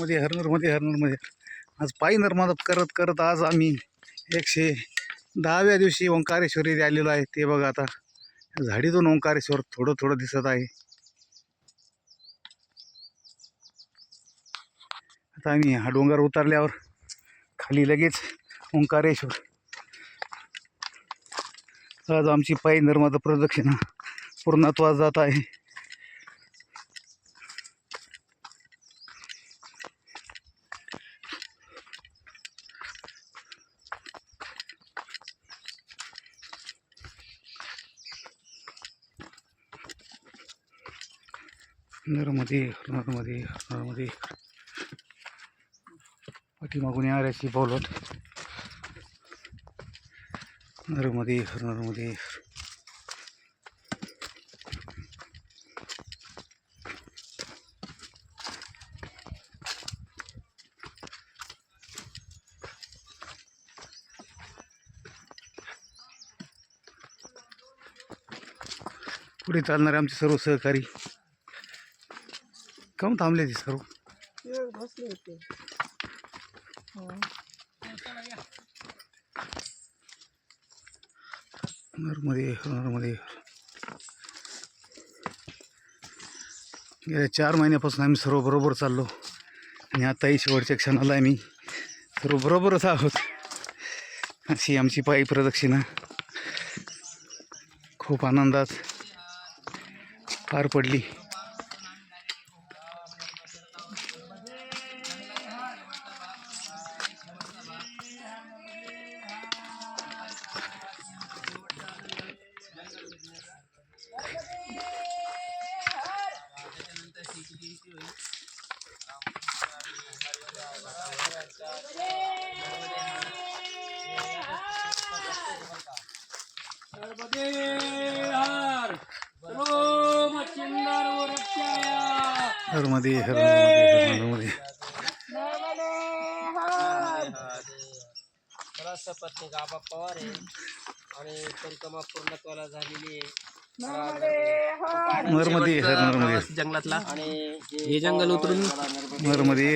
नर्मदे आज पायी नर्मदा करत करत आज आम्ही 110व्या दिवशी ओंकारेश्वरी आलेलो आहे. ते बघा आता झाडीतून ओंकारेश्वर थोडं थोडं दिसत आहे. आता आम्ही हा डोंगर उतरल्यावर खाली लगेच ओंकारेश्वर. आज आमची पायी नर्मदा प्रदक्षिणा पूर्णत्वास जात आहे. नर्मदे पाठीमागून याऱ्याची बोलत नर्मदे पुढे चालणारे आमचे सर्व सहकारी काहून थांबले ते सर्व. नर्मदे गेल्या 4 महिन्यापासून आम्ही सर्व बरोबर चाललो आणि आताही शेवटच्या क्षणाला आम्ही सर्व बरोबरच आहोत. अशी आमची पायी प्रदक्षिणा खूप आनंदात पार पडली. नर्मदे पत्नी गाबा पवार आहे आणि परिक्रमा पूर्णत्वाला झालेली आहे. नर्मदे जंगलातला आणि हे जंगल उतरून नर्मदे